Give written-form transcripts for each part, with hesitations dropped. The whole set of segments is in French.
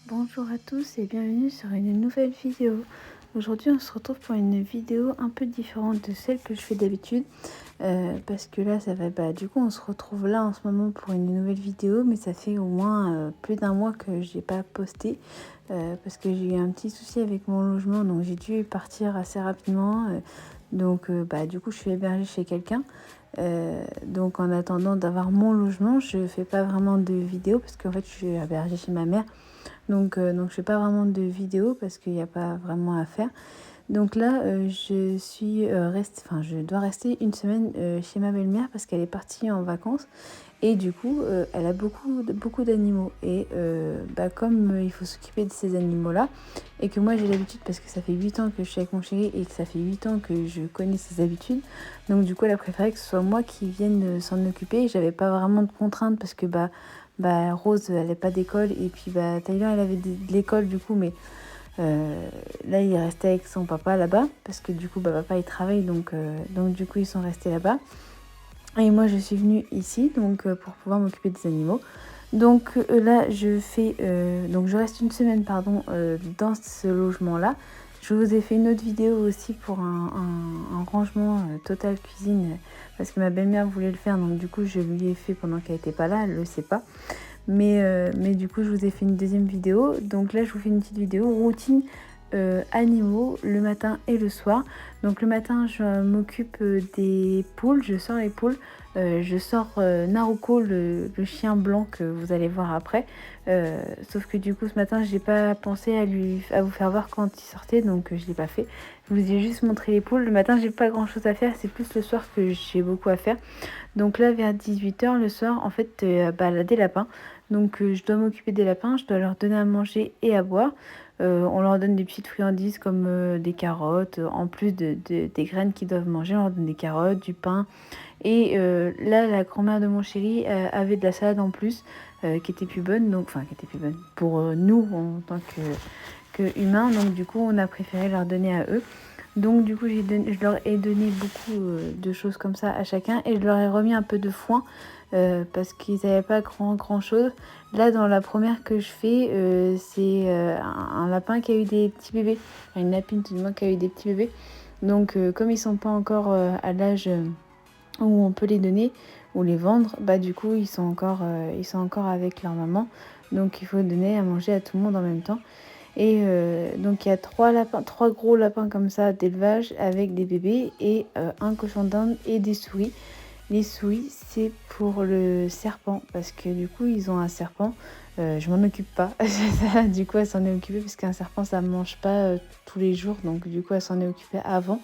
Bonjour à tous et bienvenue sur une nouvelle vidéo. Aujourd'hui on se retrouve pour une vidéo un peu différente de celle que je fais d'habitude parce que là ça va, du coup on se retrouve là en ce moment pour une nouvelle vidéo, mais ça fait au moins plus d'un mois que j'ai pas posté parce que j'ai eu un petit souci avec mon logement, donc j'ai dû partir assez rapidement. Du coup je suis hébergée chez quelqu'un. Donc en attendant d'avoir mon logement, je fais pas vraiment de vidéos parce qu'en fait je suis hébergée chez ma mère. Donc je fais pas vraiment de vidéos parce qu'il n'y a pas vraiment à faire. Donc là, je dois rester une semaine chez ma belle-mère parce qu'elle est partie en vacances. Et du coup, elle a beaucoup d'animaux. Et comme il faut s'occuper de ces animaux-là, et que moi j'ai l'habitude parce que ça fait 8 ans que je suis avec mon chéri et que ça fait 8 ans que je connais ses habitudes. Donc du coup, elle a préféré que ce soit moi qui vienne s'en occuper. Et j'avais pas vraiment de contraintes parce que Rose, elle n'a pas d'école. Et puis Tyler, elle avait de l'école du coup, mais là, il restait avec son papa là-bas parce que du coup, papa il travaille, donc du coup, ils sont restés là-bas. Et moi, je suis venue ici pour pouvoir m'occuper des animaux. Donc là, je reste une semaine dans ce logement-là. Je vous ai fait une autre vidéo aussi pour un rangement total cuisine parce que ma belle-mère voulait le faire. Donc du coup, je lui ai fait pendant qu'elle n'était pas là, elle ne le sait pas. Mais du coup, je vous ai fait une deuxième vidéo. Donc là, je vous fais une petite vidéo routine animaux le matin et le soir. Donc le matin, je m'occupe des poules, je sors les poules. Je sors Naruko, le chien blanc que vous allez voir après. Sauf que du coup, ce matin, j'ai pas pensé à vous faire voir quand il sortait, donc je l'ai pas fait. Je vous ai juste montré les poules. Le matin, j'ai pas grand chose à faire, c'est plus le soir que j'ai beaucoup à faire. Donc là, vers 18 h le soir, en fait, des lapins. Donc je dois m'occuper des lapins, je dois leur donner à manger et à boire. On leur donne des petites friandises comme des carottes, en plus des graines qu'ils doivent manger. On leur donne des carottes, du pain. Et là, la grand-mère de mon chéri avait de la salade en plus, qui était plus bonne, qui était plus bonne pour nous en tant que humains. Donc du coup, on a préféré leur donner à eux. Donc du coup, je leur ai donné beaucoup de choses comme ça à chacun et je leur ai remis un peu de foin parce qu'ils n'avaient pas grand chose. Là, dans la première que je fais, c'est un lapin qui a eu des petits bébés, une lapine tout du moins qui a eu des petits bébés. Donc comme ils sont pas encore à l'âge où on peut les donner ou les vendre, du coup ils sont encore avec leur maman. Donc il faut donner à manger à tout le monde en même temps. Et donc il y a trois gros lapins comme ça d'élevage avec des bébés et un cochon d'Inde et des souris. Les souris, c'est pour le serpent parce que du coup ils ont un serpent. Je m'en occupe pas. Du coup elle s'en est occupée parce qu'un serpent ça ne mange pas tous les jours. Donc du coup elle s'en est occupée avant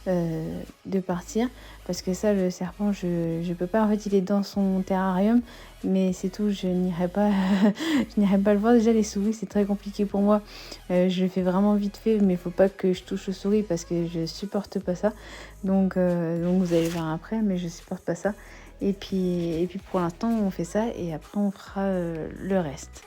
de partir parce que ça, le serpent, je peux pas. En fait, il est dans son terrarium, mais c'est tout. Je n'irai pas je n'irai pas le voir. Déjà les souris, c'est très compliqué pour moi. Je le fais vraiment vite fait, mais il faut pas que je touche aux souris parce que je supporte pas ça. Donc vous allez voir après, mais je supporte pas ça. Et puis pour l'instant on fait ça et après on fera le reste.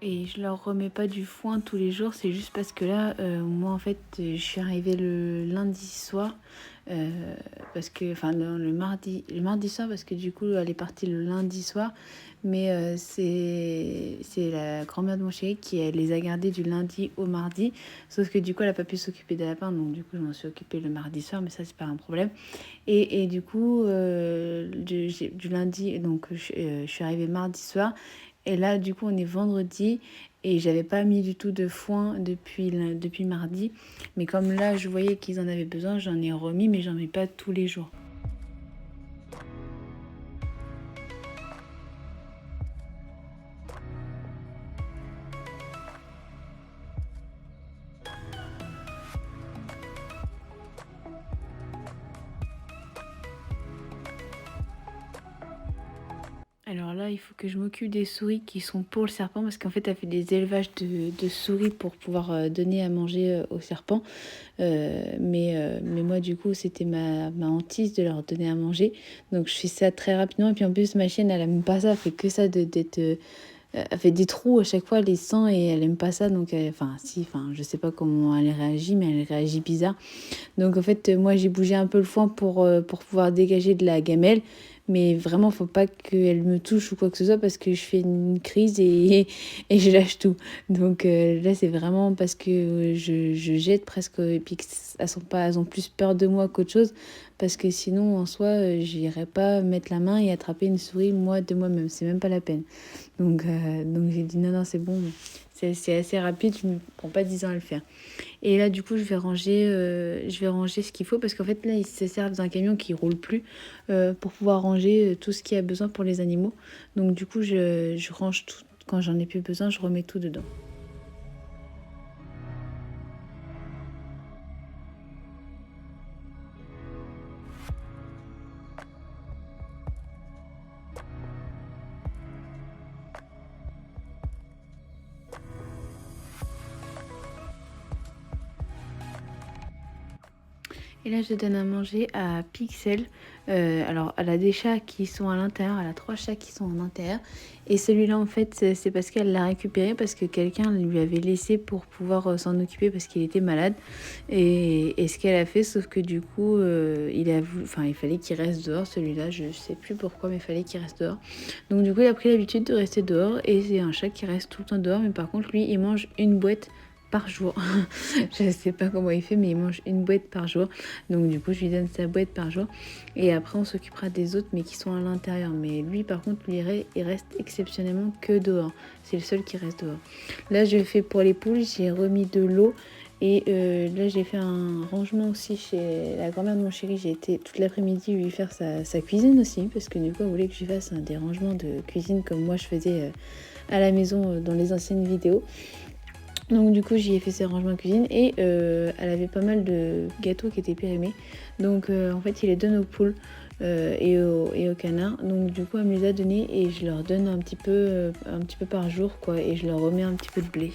Et je leur remets pas du foin tous les jours, c'est juste parce que là, moi en fait, je suis arrivée le lundi soir, le mardi soir parce que du coup elle est partie le lundi soir, mais c'est la grand-mère de mon chéri qui les a gardés du lundi au mardi, sauf que du coup elle a pas pu s'occuper des lapins, donc du coup je m'en suis occupée le mardi soir, mais ça c'est pas un problème. Et du coup, du lundi, donc je suis arrivée mardi soir. Et là, du coup, on est vendredi et j'avais pas mis du tout de foin depuis mardi. Mais comme là, je voyais qu'ils en avaient besoin, j'en ai remis, mais j'en mets pas tous les jours. Alors là, il faut que je m'occupe des souris qui sont pour le serpent parce qu'en fait, elle fait des élevages de souris pour pouvoir donner à manger aux serpents. Mais moi, du coup, c'était ma hantise de leur donner à manger. Donc, je fais ça très rapidement. Et puis en plus, ma chienne, elle aime pas ça. Elle fait que ça elle fait des trous à chaque fois, elle les sent et elle aime pas ça. Donc, je sais pas comment elle réagit, mais elle réagit bizarre. Donc en fait, moi j'ai bougé un peu le foin pour pouvoir dégager de la gamelle. Mais vraiment, faut pas qu'elle me touche ou quoi que ce soit parce que je fais une crise et je lâche tout. Donc là, c'est vraiment parce que je jette presque et puis elles ont plus peur de moi qu'autre chose. Parce que sinon, en soi, j'irais pas mettre la main et attraper une souris moi de moi-même. C'est même pas la peine. Donc j'ai dit non, c'est bon. C'est assez rapide, je ne me prends pas 10 ans à le faire. Et là, du coup, je vais ranger ce qu'il faut parce qu'en fait, là, ils se servent d'un camion qui roule plus pour pouvoir ranger tout ce qu'il y a besoin pour les animaux. Donc, du coup, je range tout. Quand j'en ai plus besoin, je remets tout dedans. Et là, je donne à manger à Pixel. Alors, elle a des chats qui sont à l'intérieur. Elle a 3 chats qui sont à l'intérieur. Et celui-là, en fait, c'est parce qu'elle l'a récupéré parce que quelqu'un lui avait laissé pour pouvoir s'en occuper parce qu'il était malade. Et ce qu'elle a fait, sauf que du coup, il fallait qu'il reste dehors, celui-là. Je sais plus pourquoi, mais il fallait qu'il reste dehors. Donc, du coup, il a pris l'habitude de rester dehors. Et c'est un chat qui reste tout le temps dehors. Mais par contre, lui, il mange une boîte par jour. Je sais pas comment il fait, mais il mange une boîte par jour. Donc du coup, je lui donne sa boîte par jour. Et après, on s'occupera des autres, mais qui sont à l'intérieur. Mais lui, par contre, il reste exceptionnellement que dehors. C'est le seul qui reste dehors. Là, je fais pour les poules, j'ai remis de l'eau. Et là, j'ai fait un rangement aussi chez la grand-mère de mon chéri. J'ai été toute l'après-midi lui faire sa cuisine aussi. Parce que du coup, elle voulait que je lui fasse des rangements de cuisine comme moi, je faisais à la maison dans les anciennes vidéos. Donc du coup j'y ai fait ses rangements cuisine et elle avait pas mal de gâteaux qui étaient périmés. Donc en fait il les donne aux poules et aux canards. Donc du coup elle me les a donnés et je leur donne un petit peu par jour quoi. Et je leur remets un petit peu de blé.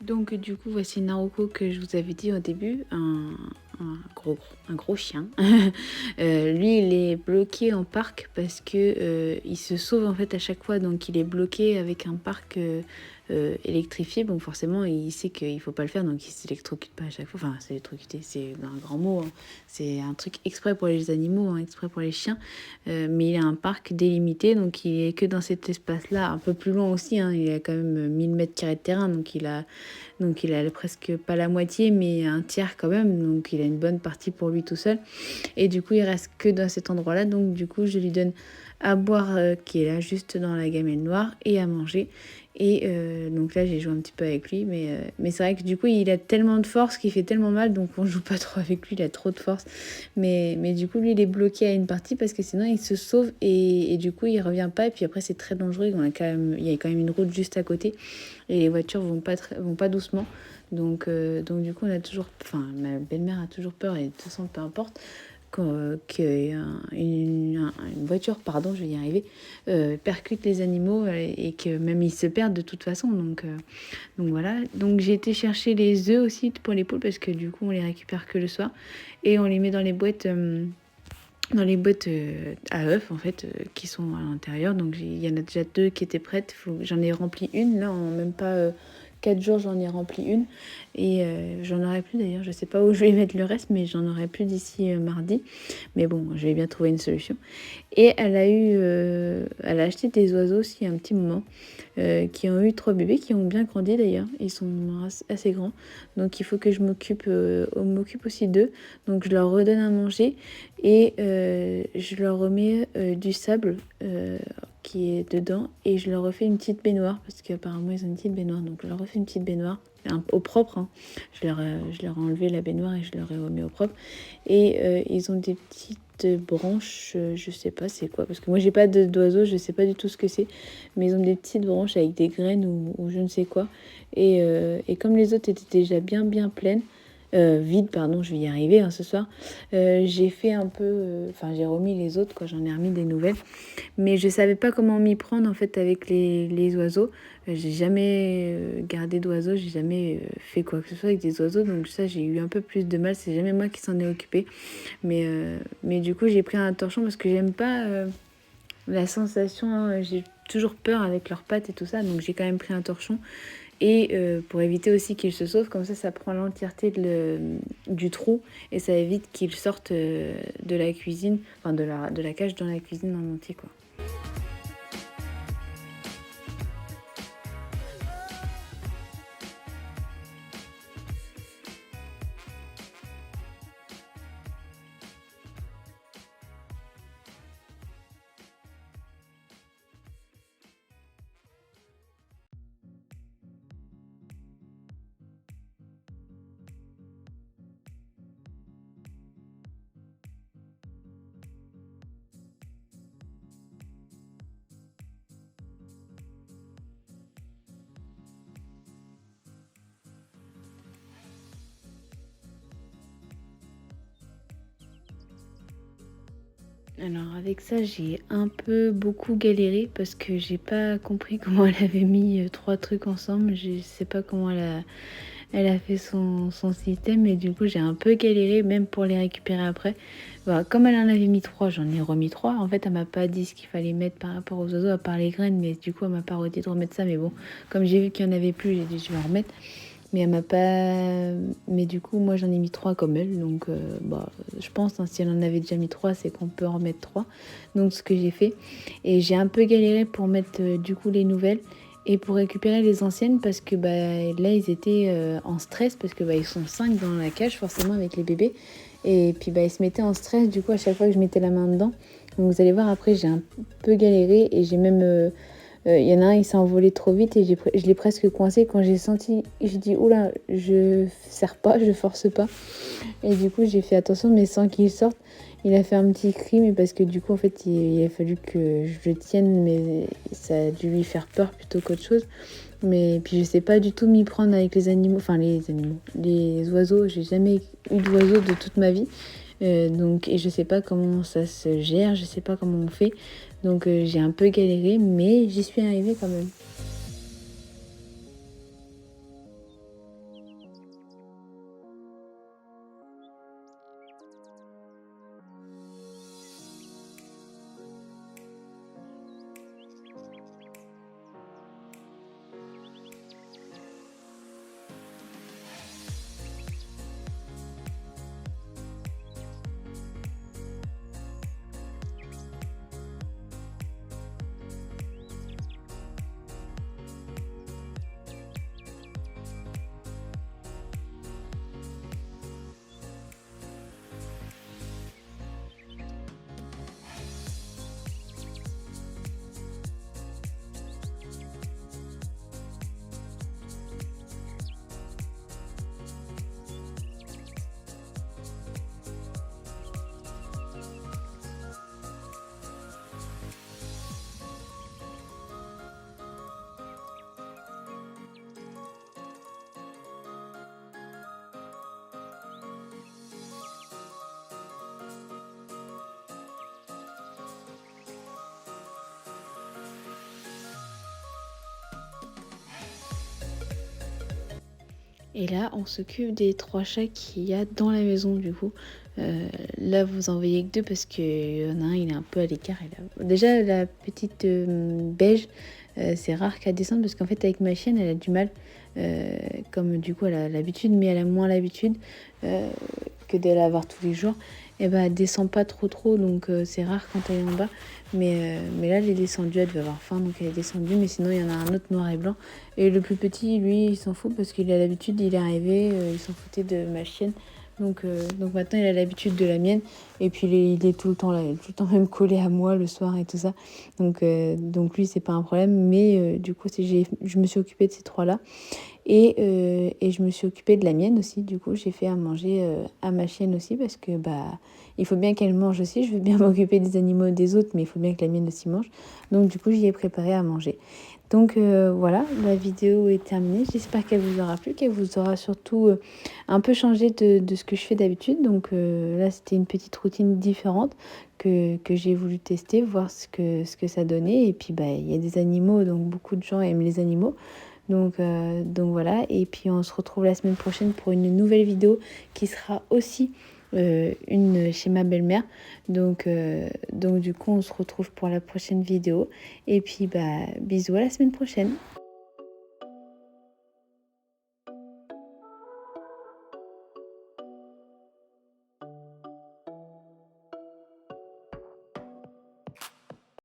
Donc du coup voici Naruko que je vous avais dit au début, un gros chien. Lui il est bloqué en parc parce que il se sauve en fait à chaque fois, donc il est bloqué avec un parc électrifié. Bon forcément il sait qu'il faut pas le faire, donc il s'électrocute pas à chaque fois. Enfin s'électrocuter c'est un grand mot, hein. C'est un truc exprès pour les animaux, hein, exprès pour les chiens. Mais il a un parc délimité, donc il est que dans cet espace-là, un peu plus loin aussi, hein. Il a quand même 1000 mètres carrés de terrain, donc il a presque pas la moitié, mais un tiers quand même. Donc il a une bonne partie pour lui tout seul. Et du coup, il reste que dans cet endroit-là. Donc du coup, je lui donne à boire qui est là juste dans la gamelle noire et à manger. Et donc là, j'ai joué un petit peu avec lui. Mais c'est vrai que du coup, il a tellement de force qu'il fait tellement mal. Donc on joue pas trop avec lui, il a trop de force. Mais du coup, lui, il est bloqué à une partie parce que sinon, il se sauve et du coup, il revient pas. Et puis après, c'est très dangereux. Il y a quand même une route juste à côté. Et les voitures vont pas doucement. Donc du coup, ma belle-mère a toujours peur, et de toute façon, peu importe, qu'une voiture, pardon, je vais y arriver, percute les animaux et que même ils se perdent de toute façon. Donc voilà. Donc j'ai été chercher les œufs aussi pour les poules parce que du coup, on les récupère que le soir et on les met dans les boîtes. À œufs en fait qui sont à l'intérieur. Donc il y en a déjà 2 qui étaient prêtes. J'en ai rempli une là en même pas 4 jours, j'en ai rempli une et j'en aurai plus d'ailleurs. Je sais pas où je vais mettre le reste, mais j'en aurai plus d'ici mardi. Mais bon, je vais bien trouver une solution. Et elle a acheté des oiseaux aussi un petit moment qui ont eu 3 bébés qui ont bien grandi d'ailleurs. Ils sont assez grands. Donc il faut que je m'occupe aussi d'eux. Donc je leur redonne à manger et je leur remets du sable qui est dedans et je leur refais une petite baignoire parce qu'apparemment ils ont une petite baignoire. Donc je leur refais une petite baignoire au propre, hein. Je leur ai enlevé la baignoire et je leur ai remis au propre. Et ils ont des petites branches, je sais pas c'est quoi, parce que moi j'ai pas d'oiseaux, je sais pas du tout ce que c'est, mais ils ont des petites branches avec des graines ou je ne sais quoi. Et comme les autres étaient déjà bien pleines, vide, pardon, je vais y arriver hein, ce soir. J'ai fait un peu, enfin j'ai remis les autres, quoi, j'en ai remis des nouvelles. Mais je savais pas comment m'y prendre en fait avec les oiseaux. J'ai jamais gardé d'oiseaux, j'ai jamais fait quoi que ce soit avec des oiseaux, donc ça j'ai eu un peu plus de mal, c'est jamais moi qui s'en ai occupé. Mais du coup j'ai pris un torchon parce que j'aime pas la sensation, hein, j'ai toujours peur avec leurs pattes et tout ça, donc j'ai quand même pris un torchon. Et pour éviter aussi qu'ils se sauvent, comme ça prend l'entièreté du trou et ça évite qu'ils sortent de la cuisine, enfin de la cage dans la cuisine en entier, quoi. Alors avec ça, j'ai un peu beaucoup galéré parce que j'ai pas compris comment elle avait mis trois trucs ensemble. Je sais pas comment elle a fait son système et du coup j'ai un peu galéré même pour les récupérer après. Voilà, comme elle en avait mis trois, j'en ai remis trois. En fait, elle m'a pas dit ce qu'il fallait mettre par rapport aux oiseaux à part les graines, mais du coup elle m'a pas redit de remettre ça. Mais bon, comme j'ai vu qu'il y en avait plus, j'ai dit je vais en remettre. Mais elle m'a pas. Mais du coup, moi j'en ai mis trois comme elle. Donc, bah, je pense, hein, si elle en avait déjà mis trois, c'est qu'on peut en remettre trois. Donc, ce que j'ai fait. Et j'ai un peu galéré pour mettre du coup les nouvelles et pour récupérer les anciennes parce que bah, là, ils étaient en stress parce que bah, ils sont cinq dans la cage, forcément, avec les bébés. Et puis, bah, ils se mettaient en stress du coup à chaque fois que je mettais la main dedans. Donc, vous allez voir, après, j'ai un peu galéré et j'ai même. Y en a un, il s'est envolé trop vite et je l'ai presque coincé. Quand j'ai senti, j'ai dit, oula, je serre pas, je force pas. Et du coup, j'ai fait attention, mais sans qu'il sorte. Il a fait un petit cri, mais parce que du coup, en fait, il a fallu que je le tienne, mais ça a dû lui faire peur plutôt qu'autre chose. Mais puis, je sais pas du tout m'y prendre avec les animaux, enfin, les animaux, les oiseaux. J'ai jamais eu d'oiseaux de toute ma vie. Donc, et je sais pas comment ça se gère, je sais pas comment on fait. Donc j'ai un peu galéré, mais j'y suis arrivée quand même. Et là, on s'occupe des trois chats qu'il y a dans la maison du coup. Là, vous en voyez que deux parce qu'il y en a un, il est un peu à l'écart. Déjà, la petite beige, c'est rare qu'elle descende parce qu'en fait, avec ma chienne, elle a du mal. Comme du coup, elle a l'habitude, mais elle a moins l'habitude que de la voir tous les jours. Et ben, elle descend pas trop, donc c'est rare quand elle est en bas. Mais là, elle est descendue, elle devait avoir faim, donc elle est descendue. Mais sinon, il y en a un autre noir et blanc. Et le plus petit, lui, il s'en fout parce qu'il a l'habitude, il est arrivé, il s'en foutait de ma chienne. Donc maintenant, il a l'habitude de la mienne. Et puis, il est tout le temps là, il est tout le temps même collé à moi le soir et tout ça. Donc lui, c'est pas un problème. Mais du coup, je me suis occupée de ces trois-là. Et je me suis occupée de la mienne aussi. Du coup, j'ai fait à manger à ma chienne aussi parce que bah, il faut bien qu'elle mange aussi. Je veux bien m'occuper des animaux des autres, mais il faut bien que la mienne aussi mange. Donc du coup, j'y ai préparé à manger. Donc voilà, la vidéo est terminée. J'espère qu'elle vous aura plu, qu'elle vous aura surtout un peu changé de ce que je fais d'habitude. Donc là, c'était une petite routine différente que j'ai voulu tester, voir ce que ça donnait. Et puis, il y a des animaux, donc beaucoup de gens aiment les animaux. Donc voilà, et puis on se retrouve la semaine prochaine pour une nouvelle vidéo qui sera aussi une chez ma belle-mère. Donc du coup, on se retrouve pour la prochaine vidéo. Et puis, bisous à la semaine prochaine.